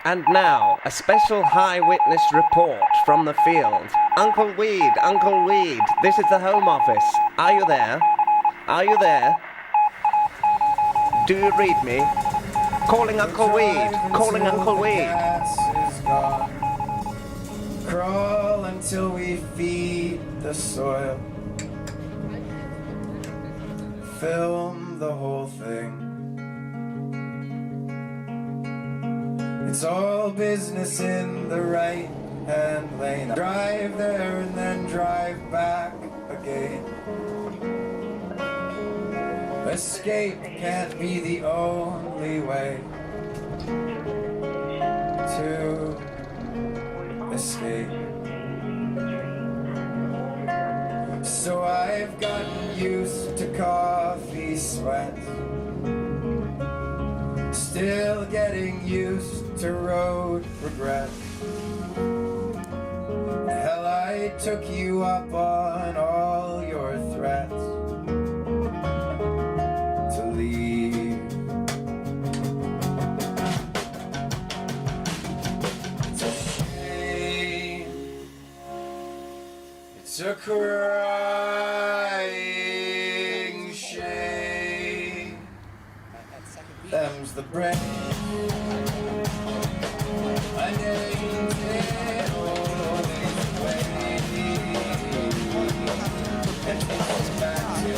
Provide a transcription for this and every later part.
And now, a special high witness report from the field. Uncle Weed, this is the Home Office. Are you there? Are you there? Do you read me? Calling Uncle Weed, calling Uncle Weed. Crawl until we feed the soil. Film the whole thing. It's all business in the right-hand lane. Drive there and then drive back again. Escape can't be the only way to escape. So I've gotten used to coffee sweat. Still getting used to road regret. Hell, I took you up on all your threats to leave. It's a shame. It's a crying shame. Them's the brain. I named it always away. And it's back to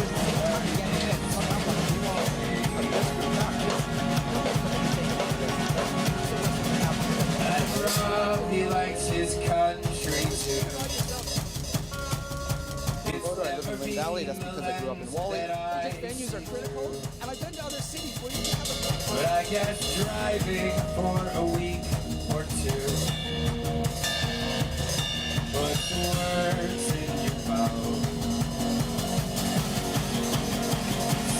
and Rob, he likes his country too. Valley, that's because I grew up in Wally. Just venues are critical, and I've been to other cities where you can have a... But I guess driving for a week or two puts words in your mouth.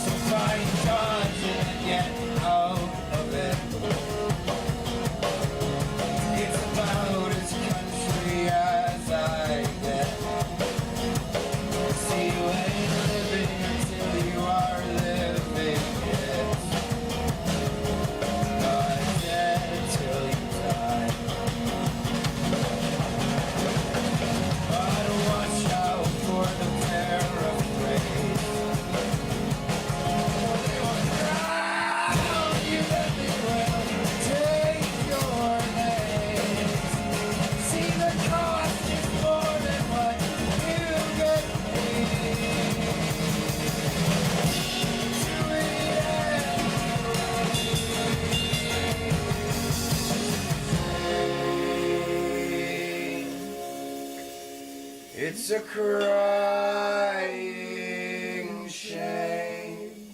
So find content and get out of it. It's about as country as I get. See, you ain't living until you are living it. Not dead till you die. But watch out for the paraphrase. They will drown you, then they will take your name. See, the cost is more than what you get paid. To the end. It's a crying shame.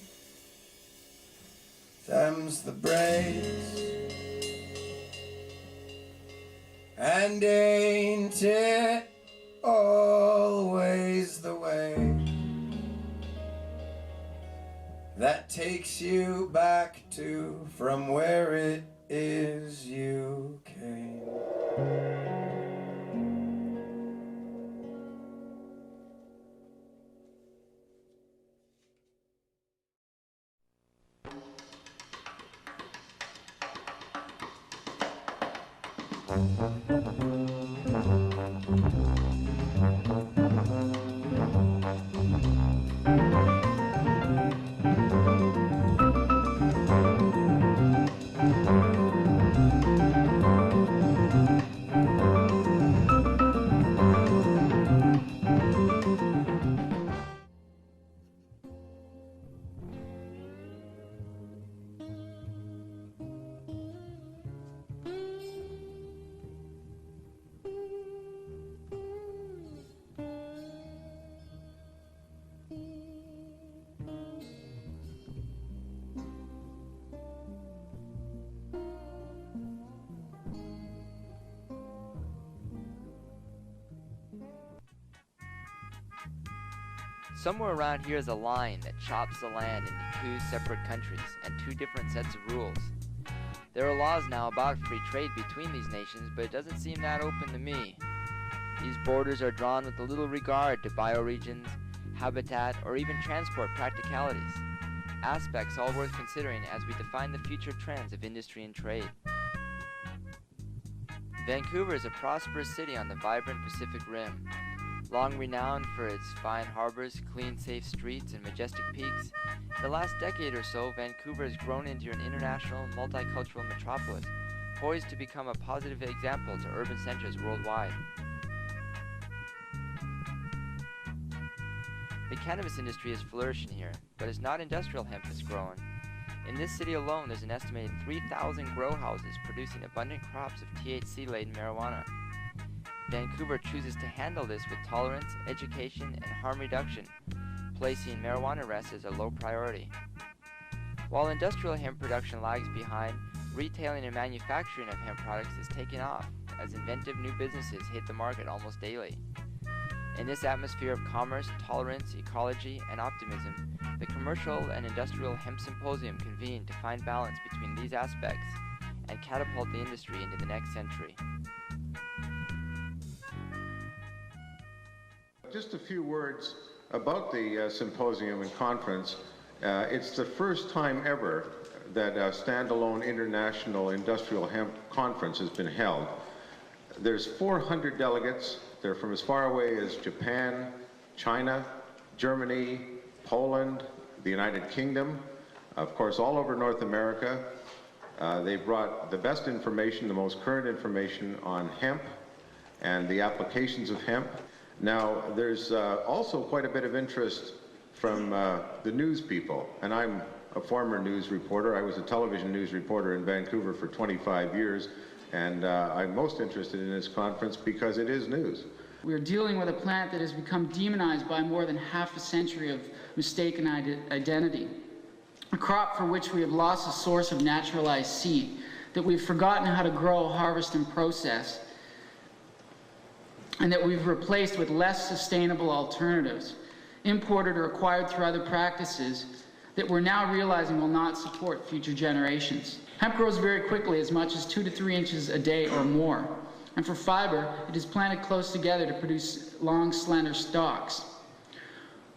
Them's the brace. And ain't it always the way that takes you back to from where it is you came? Somewhere around here is a line that chops the land into two separate countries and two different sets of rules. There are laws now about free trade between these nations, but it doesn't seem that open to me. These borders are drawn with a little regard to bioregions, habitat, or even transport practicalities. Aspects all worth considering as we define the future trends of industry and trade. Vancouver is a prosperous city on the vibrant Pacific Rim. Long renowned for its fine harbors, clean, safe streets, and majestic peaks, in the last decade or so, Vancouver has grown into an international, multicultural metropolis, poised to become a positive example to urban centers worldwide. The cannabis industry is flourishing here, but it's not industrial hemp that's growing. In this city alone, there's an estimated 3,000 grow houses producing abundant crops of THC-laden marijuana. Vancouver chooses to handle this with tolerance, education, and harm reduction, placing marijuana arrest as a low priority. While industrial hemp production lags behind, retailing and manufacturing of hemp products is taking off as inventive new businesses hit the market almost daily. In this atmosphere of commerce, tolerance, ecology, and optimism, the Commercial and Industrial Hemp Symposium convened to find balance between these aspects and catapult the industry into the next century. Just a few words about the symposium and conference. It's the first time ever that a standalone international industrial hemp conference has been held. There's 400 delegates. They're from as far away as Japan, China, Germany, Poland, the United Kingdom, of course all over North America. They brought the best information, the most current information on hemp and the applications of hemp. Now, there's also quite a bit of interest from the news people, and I'm a former news reporter. I was a television news reporter in Vancouver for 25 years, and I'm most interested in this conference because it is news. We're dealing with a plant that has become demonized by more than half a century of mistaken identity. A crop for which we have lost a source of naturalized seed, that we've forgotten how to grow, harvest, and process, and that we've replaced with less sustainable alternatives, imported or acquired through other practices that we're now realizing will not support future generations. Hemp grows very quickly, as much as 2 to 3 inches a day or more. And for fiber, it is planted close together to produce long, slender stalks.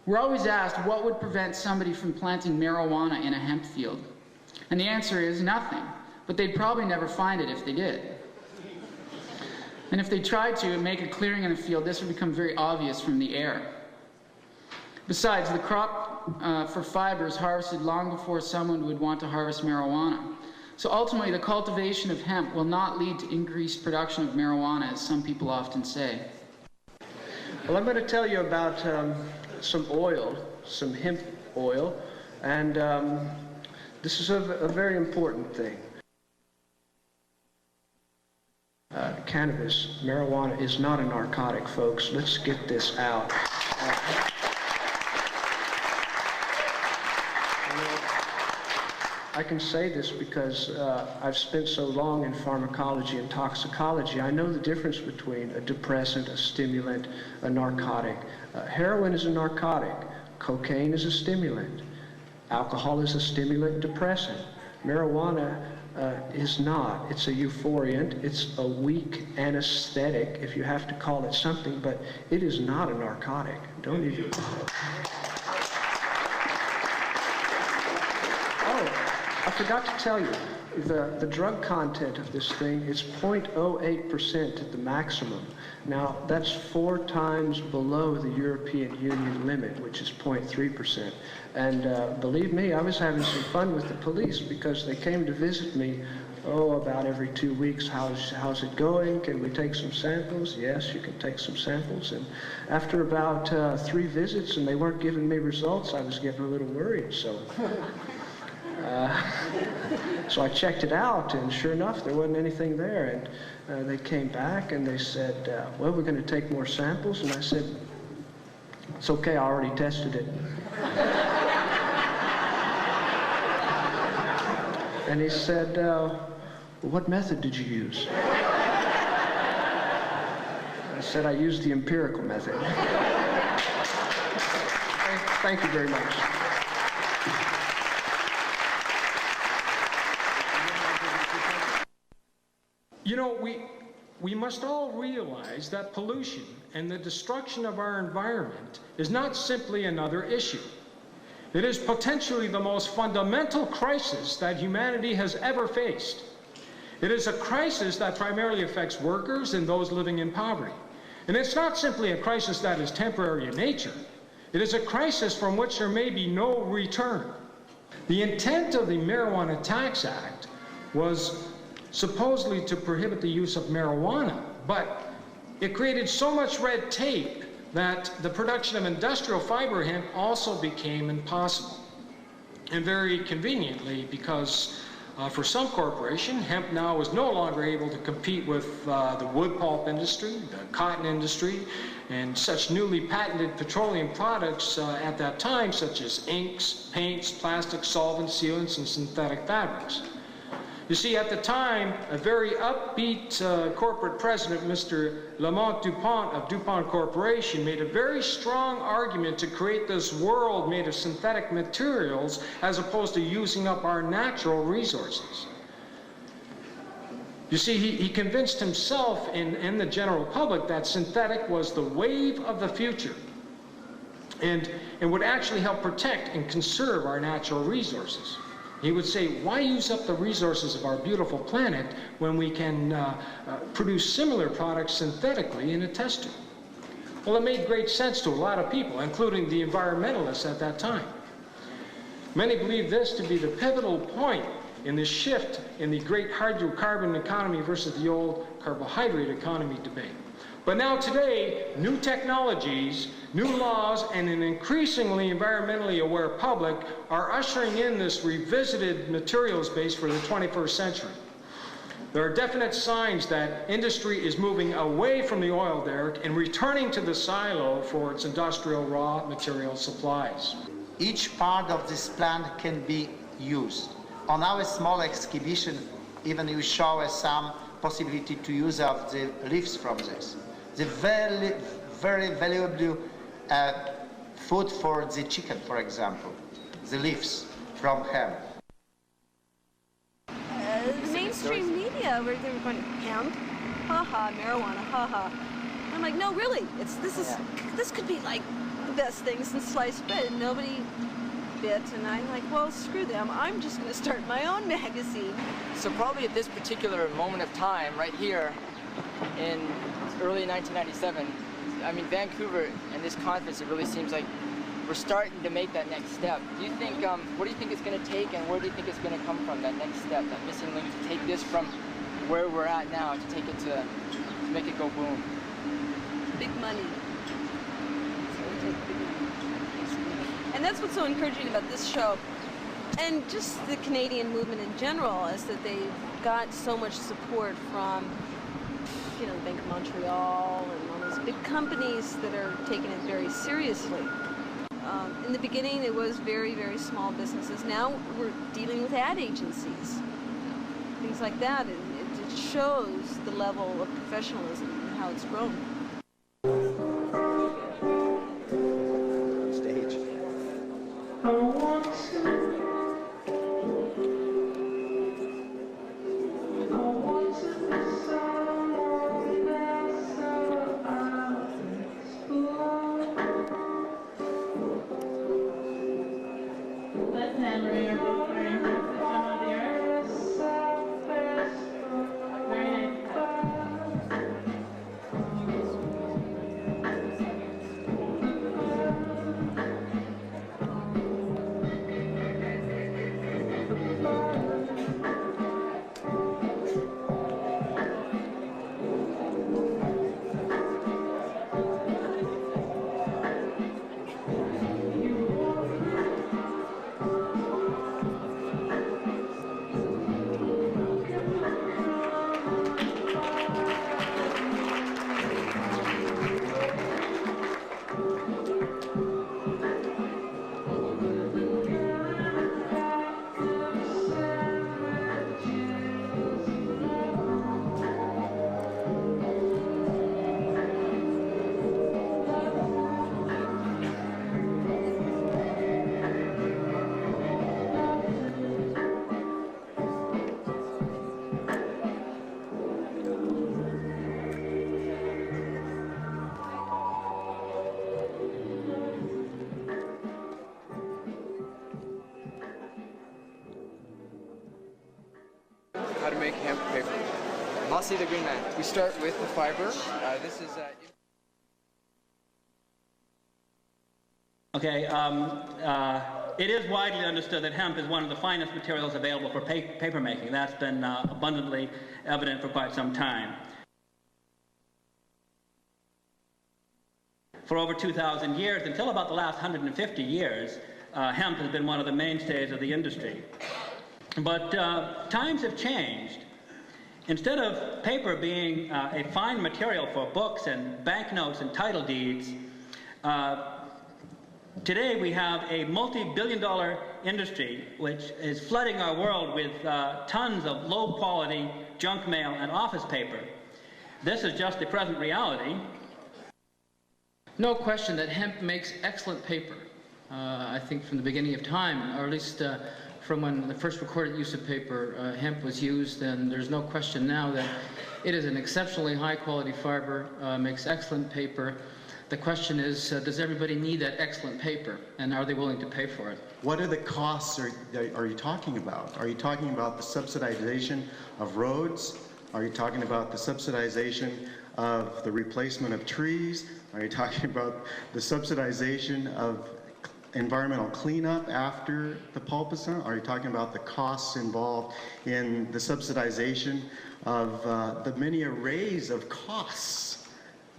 We're always asked what would prevent somebody from planting marijuana in a hemp field. And the answer is nothing, but they'd probably never find it if they did. And if they tried to make a clearing in a field, this would become very obvious from the air. Besides, the crop for fiber is harvested long before someone would want to harvest marijuana. So ultimately, the cultivation of hemp will not lead to increased production of marijuana, as some people often say. Well, I'm going to tell you about some oil, some hemp oil, and this is a very important thing. Cannabis, marijuana, is not a narcotic, folks. Let's get this out. I can say this because I've spent so long in pharmacology and toxicology. I know the difference between a depressant, a stimulant, a narcotic. Heroin is a narcotic. Cocaine is a stimulant. Alcohol is a stimulant depressant. Marijuana is not. It's a euphoriant. It's a weak anesthetic, if you have to call it something, but it is not a narcotic. Don't even... I forgot to tell you, the drug content of this thing is 0.08% at the maximum. Now, that's 4 times below the European Union limit, which is 0.3%. And believe me, I was having some fun with the police because they came to visit me, about every 2 weeks. How's it going? Can we take some samples? Yes, you can take some samples. And after about 3 visits and they weren't giving me results, I was getting a little worried, so... So I checked it out, and sure enough, there wasn't anything there. And they came back and they said, well, we're going to take more samples. And I said, it's okay, I already tested it. And he said, well, what method did you use? I said, I used the empirical method. Thank you very much. You know, we must all realize that pollution and the destruction of our environment is not simply another issue. It is potentially the most fundamental crisis that humanity has ever faced. It is a crisis that primarily affects workers and those living in poverty. And it's not simply a crisis that is temporary in nature. It is a crisis from which there may be no return. The intent of the Marijuana Tax Act was supposedly to prohibit the use of marijuana, but it created so much red tape that the production of industrial fiber hemp also became impossible. And very conveniently, because for some corporation, hemp now is no longer able to compete with the wood pulp industry, the cotton industry, and such newly patented petroleum products at that time, such as inks, paints, plastics, solvents, sealants, and synthetic fabrics. You see, at the time, a very upbeat corporate president, Mr. Lamont DuPont of DuPont Corporation, made a very strong argument to create this world made of synthetic materials as opposed to using up our natural resources. You see, he convinced himself and the general public that synthetic was the wave of the future and would actually help protect and conserve our natural resources. He would say, why use up the resources of our beautiful planet when we can produce similar products synthetically in a test tube? Well, it made great sense to a lot of people, including the environmentalists at that time. Many believe this to be the pivotal point in the shift in the great hydrocarbon economy versus the old carbohydrate economy debate. But now today, new technologies, new laws, and an increasingly environmentally aware public are ushering in this revisited materials base for the 21st century. There are definite signs that industry is moving away from the oil derrick and returning to the silo for its industrial raw material supplies. Each part of this plant can be used. On our small exhibition, even you show us some possibility to use of the leaves from this. The very, very valuable food for the chicken, for example, the leaves from hemp. The mainstream media, where they were going, hemp, haha, marijuana, haha. I'm like, no, really, this could be like the best thing since sliced bread, and nobody bit. And I'm like, well, screw them. I'm just going to start my own magazine. So probably at this particular moment of time, right here, in early 1997, I mean, Vancouver and this conference, it really seems like we're starting to make that next step. Do you think, what do you think it's going to take, and where do you think it's going to come from, that next step, that missing link, to take this from where we're at now, to take it to make it go boom? Big money. And that's what's so encouraging about this show, and just the Canadian movement in general, is that they've got so much support from, you know, the Bank of Montreal and all those big companies that are taking it very seriously. In the beginning, it was very, very small businesses. Now we're dealing with ad agencies, things like that, and it shows the level of professionalism and how it's grown. Stage. I'll see the green man. We start with the fiber. This is... Okay, it is widely understood that hemp is one of the finest materials available for paper making. That's been abundantly evident for quite some time. For over 2,000 years, until about the last 150 years, hemp has been one of the mainstays of the industry. But times have changed. Instead of paper being a fine material for books and banknotes and title deeds, today we have a multi-billion-dollar industry which is flooding our world with tons of low-quality junk mail and office paper. This is just the present reality. No question that hemp makes excellent paper. I think from the beginning of time, or at least from when the first recorded use of paper, hemp was used, and there's no question now that it is an exceptionally high-quality fiber, makes excellent paper. The question is, does everybody need that excellent paper, and are they willing to pay for it? What are the costs are you talking about? Are you talking about the subsidization of roads? Are you talking about the subsidization of the replacement of trees? Are you talking about the subsidization of environmental cleanup after the pulp is done? Are you talking about the costs involved in the subsidization of the many arrays of costs?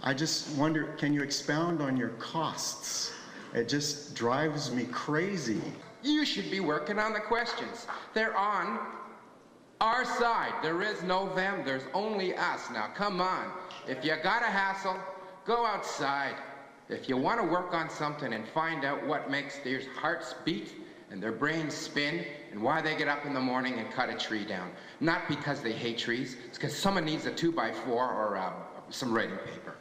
I just wonder, can you expound on your costs? It just drives me crazy. You should be working on the questions. They're on our side. There is no them, there's only us. Now come on, if you got a hassle, go outside. If you want to work on something and find out what makes their hearts beat and their brains spin and why they get up in the morning and cut a tree down. Not because they hate trees, it's because someone needs a 2x4 or some writing paper.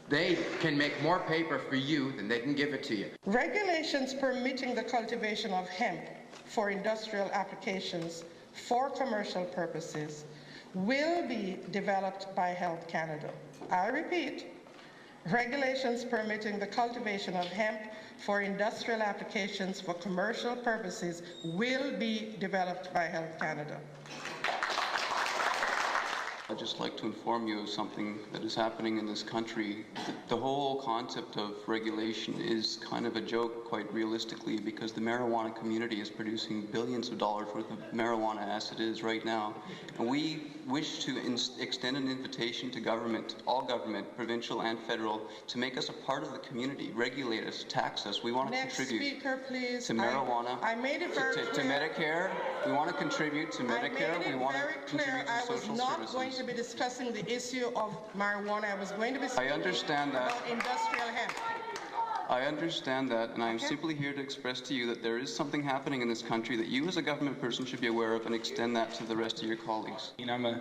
They can make more paper for you than they can give it to you. Regulations permitting the cultivation of hemp for industrial applications for commercial purposes will be developed by Health Canada. I repeat, regulations permitting the cultivation of hemp for industrial applications for commercial purposes will be developed by Health Canada. I'd just like to inform you of something that is happening in this country. The whole concept of regulation is kind of a joke, quite realistically, because the marijuana community is producing billions of dollars worth of marijuana as it is right now. And we wish to extend an invitation to government, all government, provincial and federal, to make us a part of the community, regulate us, tax us. We want to contribute speaker, please. to marijuana, I made it very to Medicare. We want to contribute to Medicare. We want to contribute to social services. To be discussing the issue of marijuana. I was going to be speaking about industrial hemp. I understand that, and I'm simply here to express to you that there is something happening in this country that you as a government person should be aware of and extend that to the rest of your colleagues. I'm a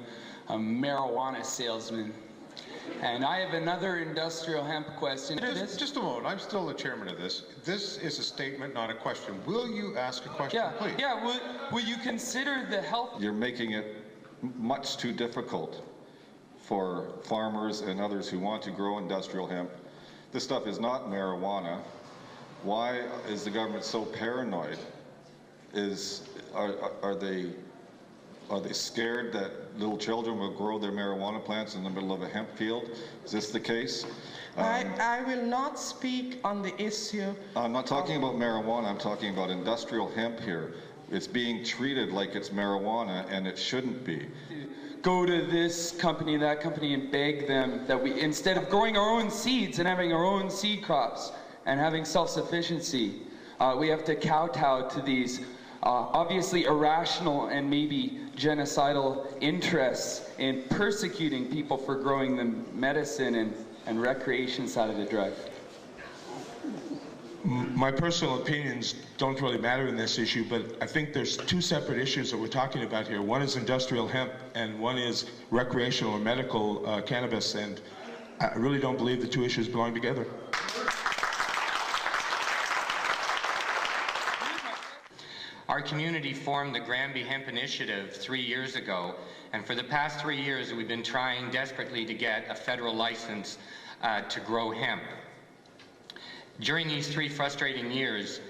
marijuana salesman, and I have another industrial hemp question. Just a moment. I'm still the chairman of this. This is a statement, not a question. Will you ask a question, please? Yeah. Will you consider the health? You're making it much too difficult for farmers and others who want to grow industrial hemp. This stuff is not marijuana. Why is the government so paranoid? Are they scared that little children will grow their marijuana plants in the middle of a hemp field? Is this the case? I will not speak on the issue. I'm not talking about marijuana. I'm talking about industrial hemp here. It's being treated like it's marijuana, and it shouldn't be. Go to this company, that company, and beg them that we, instead of growing our own seeds and having our own seed crops and having self-sufficiency, we have to kowtow to these obviously irrational and maybe genocidal interests in persecuting people for growing the medicine and recreation side of the drug. My personal opinions don't really matter in this issue, but I think there's two separate issues that we're talking about here. One is industrial hemp, and one is recreational or medical cannabis, and I really don't believe the two issues belong together. Our community formed the Granby Hemp Initiative 3 years ago, and for the past 3 years we've been trying desperately to get a federal license to grow hemp. During these 3 frustrating years,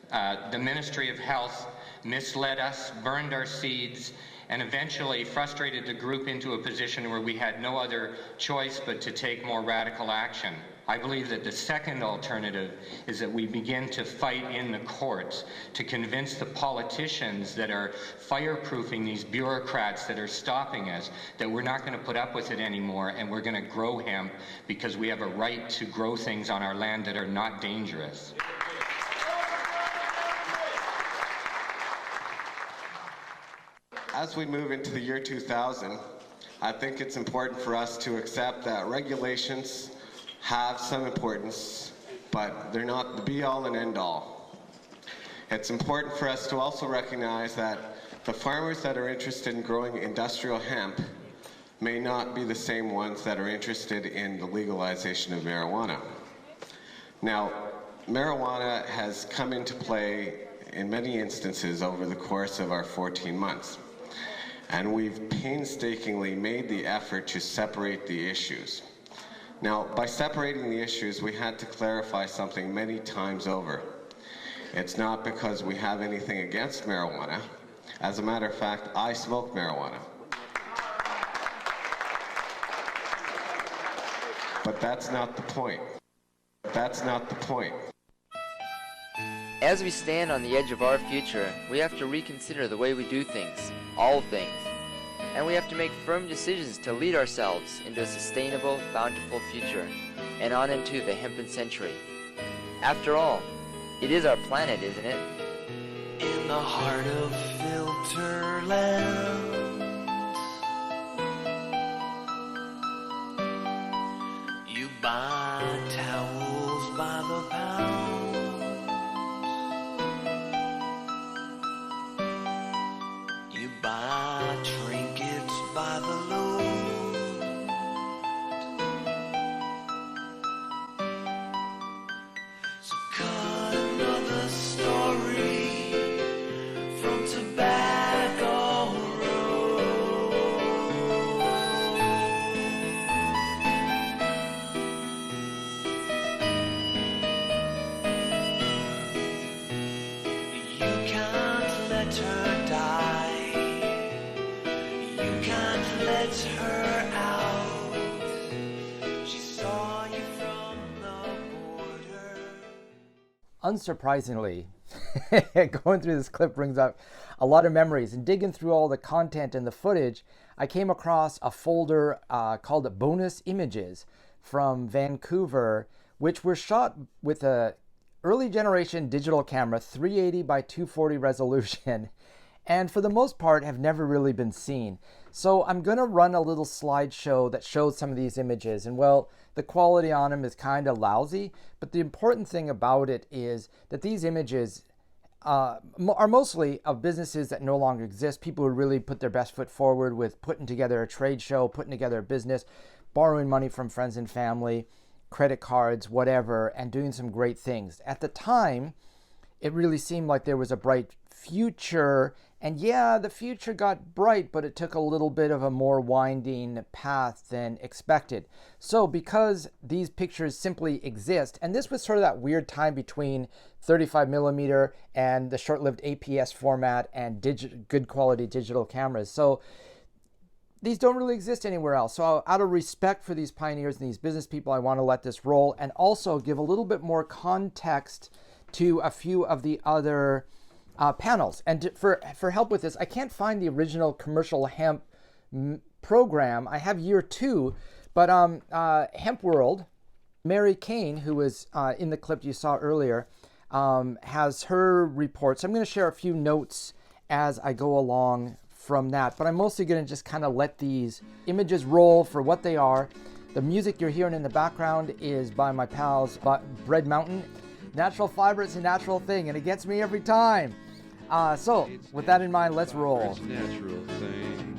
the Ministry of Health misled us, burned our seeds, and eventually frustrated the group into a position where we had no other choice but to take more radical action. I believe that the second alternative is that we begin to fight in the courts to convince the politicians that are fireproofing these bureaucrats that are stopping us that we're not going to put up with it anymore, and we're going to grow hemp because we have a right to grow things on our land that are not dangerous. As we move into the year 2000, I think it's important for us to accept that regulations have some importance, but they're not the be-all and end-all. It's important for us to also recognize that the farmers that are interested in growing industrial hemp may not be the same ones that are interested in the legalization of marijuana. Now, marijuana has come into play in many instances over the course of our 14 months. And we've painstakingly made the effort to separate the issues. Now, by separating the issues, we had to clarify something many times over. It's not because we have anything against marijuana. As a matter of fact, I smoke marijuana. But that's not the point. That's not the point. As we stand on the edge of our future, we have to reconsider the way we do things, all things. And we have to make firm decisions to lead ourselves into a sustainable, bountiful future, and on into the hempen century. After all, it is our planet, isn't it? In the heart of filter land, you buy towels by the pound. You buy trinkets by the load. So cut another story from Tobacco Road. You can't let her die. You can't let her out. She saw you from the border. Unsurprisingly, going through this clip brings up a lot of memories, and digging through all the content and the footage, I came across a folder called Bonus Images from Vancouver, which were shot with a early generation digital camera, 380 by 240 resolution, and for the most part have never really been seen. So I'm going to run a little slideshow that shows some of these images, and well, the quality on them is kind of lousy, but the important thing about it is that these images are mostly of businesses that no longer exist, people who really put their best foot forward with putting together a trade show, putting together a business, borrowing money from friends and family, credit cards, whatever, and doing some great things. At the time, it really seemed like there was a bright future, and yeah, the future got bright, but it took a little bit of a more winding path than expected. So because these pictures simply exist, and this was sort of that weird time between 35mm and the short-lived APS format and good quality digital cameras. So these don't really exist anywhere else. So out of respect for these pioneers and these business people, I want to let this roll and also give a little bit more context to a few of the other panels. And for help with this, I can't find the original commercial hemp program. I have year 2, but HempWorld, Mari Kane, who was in the clip you saw earlier, has her report. So I'm going to share a few notes as I go along from that, but I'm mostly going to just kind of let these images roll for what they are. The music you're hearing in the background is by my pals Bread Mountain. Natural fiber, it's a natural thing, and it gets me every time. So with that in mind, let's roll. It's natural thing.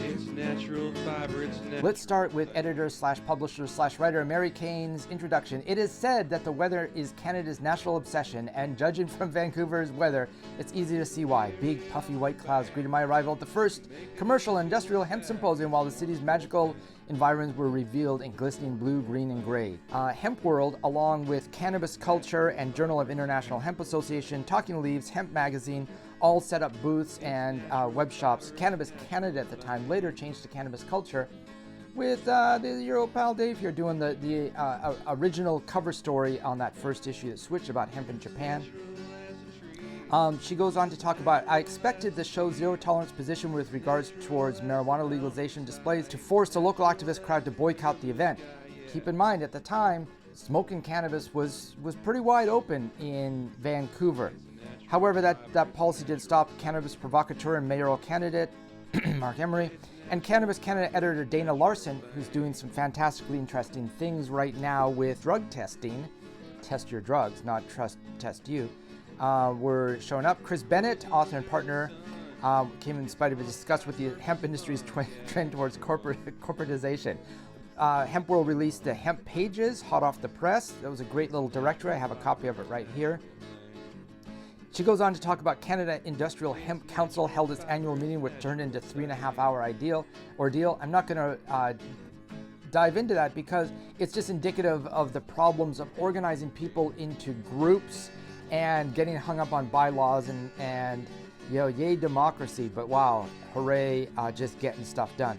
It's natural fiber, it's natural. Let's start with editor/publisher/writer Mari Kane's introduction. It is said that the weather is Canada's national obsession, and judging from Vancouver's weather, it's easy to see why. Big, puffy white clouds greeted my arrival at the first commercial industrial hemp symposium, while the city's magical environs were revealed in glistening blue, green, and gray. HempWorld, along with Cannabis Culture and Journal of International Hemp Association, Talking Leaves, Hemp Magazine, all set up booths and web shops. Cannabis Canada at the time later changed to Cannabis Culture, with your old pal Dave here doing the original cover story on that first issue that switched about hemp in Japan. She goes on to talk about, I expected the show's zero tolerance position with regards towards marijuana legalization displays to force the local activist crowd to boycott the event. Keep in mind, at the time, smoking cannabis was pretty wide open in Vancouver. However, that policy did stop cannabis provocateur and mayoral candidate Mark Emery and Cannabis Canada editor Dana Larson, who's doing some fantastically interesting things right now with drug testing. Test your drugs, not test you. Were showing up. Chris Bennett, author and partner, came in spite of a disgust with the hemp industry's trend towards corporatization. HempWorld released the Hemp Pages, hot off the press. That was a great little directory. I have a copy of it right here. She goes on to talk about Canada Industrial Hemp Council held its annual meeting, which turned into 3.5-hour ordeal. I'm not going to dive into that because it's just indicative of the problems of organizing people into groups and getting hung up on bylaws and yay democracy, but wow, hooray, just getting stuff done.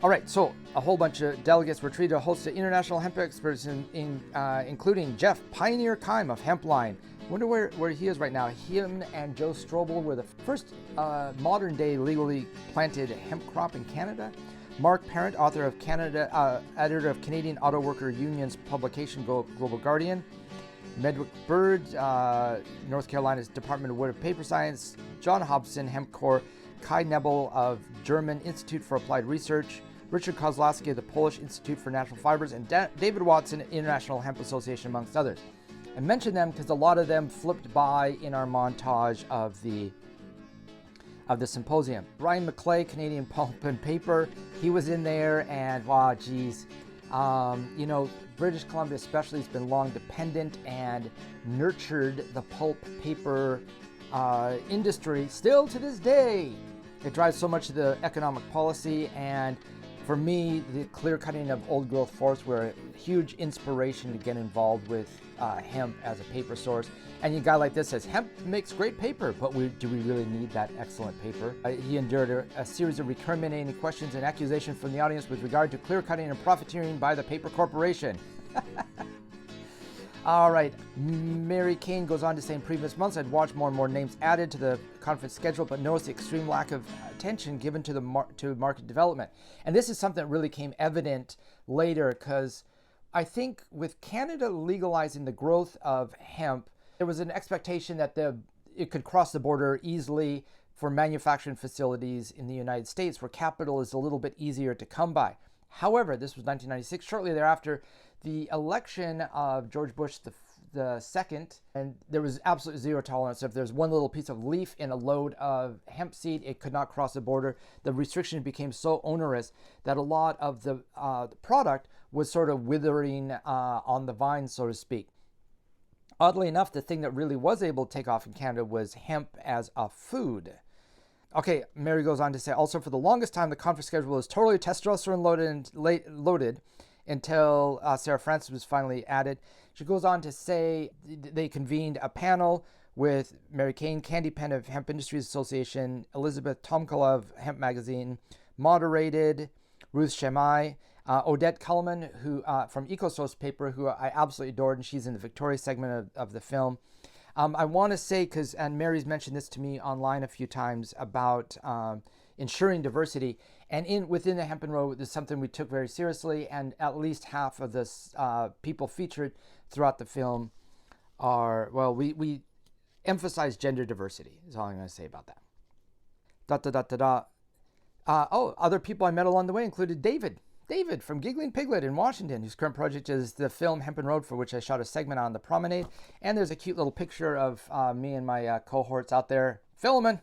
All right, so a whole bunch of delegates were treated to host the international hemp experts, including Jeff Pioneer Kime of Hempline. Wonder where he is right now. Him and Joe Strobel were the first modern-day legally planted hemp crop in Canada. Mark Parent, author of editor of Canadian Auto Worker Union's publication Global Guardian. Medwick Bird, North Carolina's Department of Wood and Paper Science. John Hobson, Hemp Corps. Kai Nebel of German Institute for Applied Research. Richard Kozlowski of the Polish Institute for Natural Fibers. And David Watson, International Hemp Association, amongst others. I mention them because a lot of them flipped by in our montage of the symposium. Brian McClay, Canadian Pulp and Paper, he was in there, and wow, geez. British Columbia especially has been long dependent and nurtured the pulp paper industry still to this day. It drives so much of the economic policy, and for me, the clear cutting of old growth forests were a huge inspiration to get involved with hemp as a paper source. And a guy like this says, hemp makes great paper, but do we really need that excellent paper? He endured a series of recriminating questions and accusations from the audience with regard to clear cutting and profiteering by the paper corporation. All right, Mari Kane goes on to say, in previous months, I'd watched more and more names added to the conference schedule, but noticed the extreme lack of attention given to to market development. And this is something that really came evident later, because I think with Canada legalizing the growth of hemp, there was an expectation that it could cross the border easily for manufacturing facilities in the United States, where capital is a little bit easier to come by. However, this was 1996. Shortly thereafter, the election of George Bush the second, and there was absolutely zero tolerance. If there's one little piece of leaf in a load of hemp seed, it could not cross the border. The restriction became so onerous that a lot of the product was sort of withering on the vine, so to speak. Oddly enough, the thing that really was able to take off in Canada was hemp as a food. Okay, Mary goes on to say, also for the longest time, the conference schedule was totally testosterone loaded until Sarah Francis was finally added. She goes on to say they convened a panel with Mari Kane, Candy Penn of Hemp Industries Association, Elizabeth Tomkala of Hemp Magazine, moderated Ruth Shemai, Odette Culliman, who from EcoSource Paper, who I absolutely adored, and she's in the Victoria segment of the film. I want to say, and Mary's mentioned this to me online a few times, about ensuring diversity. And within the HempenRoad, this is something we took very seriously, and at least half of the people featured throughout the film are, well, we emphasize gender diversity, is all I'm going to say about that. Other people I met along the way included David from Giggling Piglet in Washington, whose current project is the film HempenRoad, for which I shot a segment on the promenade. And there's a cute little picture of me and my cohorts out there filming.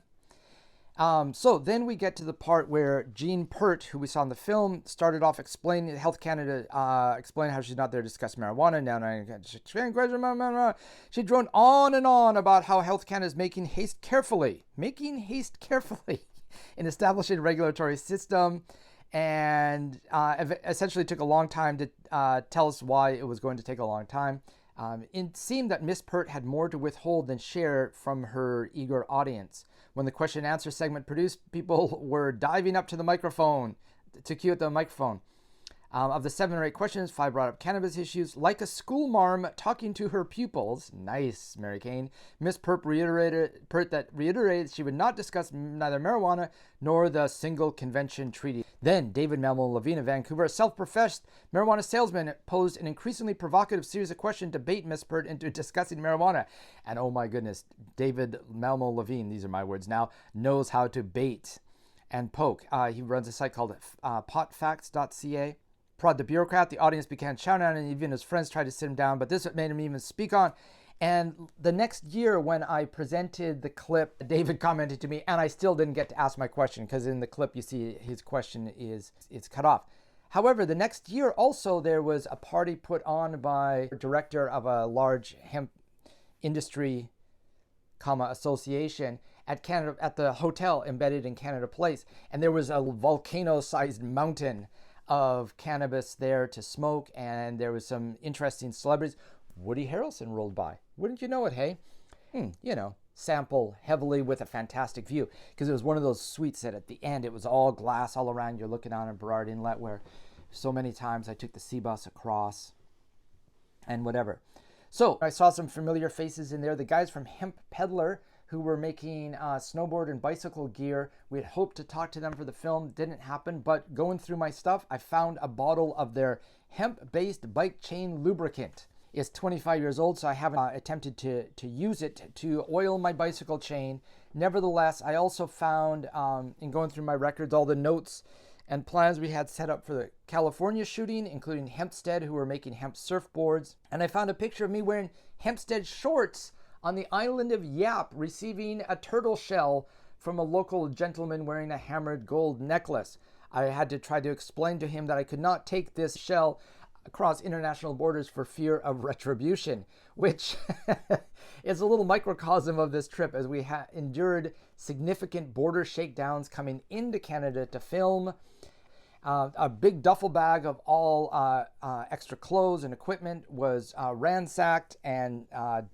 So then we get to the part where Jean Pert, who we saw in the film, started off explaining Health Canada, explaining how she's not there to discuss marijuana. She droned on and on about how Health Canada is making haste carefully in establishing a regulatory system, and essentially took a long time to tell us why it was going to take a long time. It seemed that Miss Pert had more to withhold than share from her eager audience. When the question and answer segment produced, people were diving up to the microphone, to queue at the microphone. Of the 7 or 8 questions, 5 brought up cannabis issues. Like a school marm talking to her pupils, nice, Mari Kane, Miss Pert reiterated she would not discuss neither marijuana nor the Single Convention Treaty. Then David Melmo Levine of Vancouver, a self-professed marijuana salesman, posed an increasingly provocative series of questions to bait Miss Pert into discussing marijuana. And oh my goodness, David Melmo Levine, these are my words now, knows how to bait and poke. He runs a site called potfacts.ca. Prod the bureaucrat, the audience began shouting at him, and even his friends tried to sit him down, but this made him even speak on. And the next year when I presented the clip, David commented to me, and I still didn't get to ask my question, because in the clip you see his question it's cut off. However, the next year also there was a party put on by the director of a large hemp industry, association at the hotel embedded in Canada Place, and there was a volcano-sized mountain of cannabis there to smoke, and there was some interesting celebrities. Woody Harrelson rolled by. Wouldn't you know it, hey? Sample heavily with a fantastic view, because it was one of those suites that at the end it was all glass all around. You're looking on a Burrard Inlet, where so many times I took the sea bus across and whatever. So I saw some familiar faces in there. The guys from Hemp Peddler, who were making snowboard and bicycle gear. We had hoped to talk to them for the film. Didn't happen, but going through my stuff, I found a bottle of their hemp-based bike chain lubricant. It's 25 years old, so I haven't attempted to use it to oil my bicycle chain. Nevertheless, I also found, in going through my records, all the notes and plans we had set up for the California shooting, including Hempstead, who were making hemp surfboards. And I found a picture of me wearing Hempstead shorts on the island of Yap, receiving a turtle shell from a local gentleman wearing a hammered gold necklace. I had to try to explain to him that I could not take this shell across international borders for fear of retribution, which is a little microcosm of this trip, as we endured significant border shakedowns coming into Canada to film. A big duffel bag of all extra clothes and equipment was ransacked and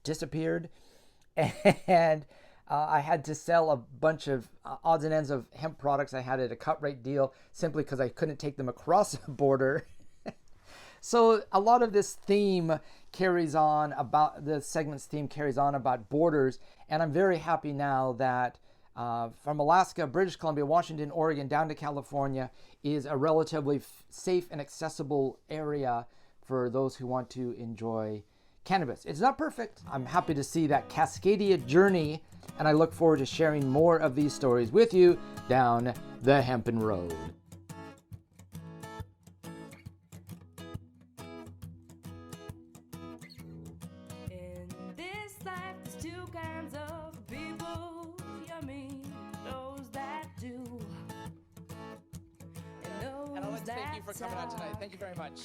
disappeared. And I had to sell a bunch of odds and ends of hemp products I had at a cut rate deal simply because I couldn't take them across the border. So a lot of this theme carries on about, the segment's theme carries on about borders. And I'm very happy now that from Alaska, British Columbia, Washington, Oregon, down to California is a relatively safe and accessible area for those who want to enjoy cannabis. It's not perfect. I'm happy to see that Cascadia Journey, and I look forward to sharing more of these stories with you down the HempenRoad. In this life, there's 2 kinds of people. You mean those that do, and those And I'd like to thank you for that coming out tonight. Thank you very much.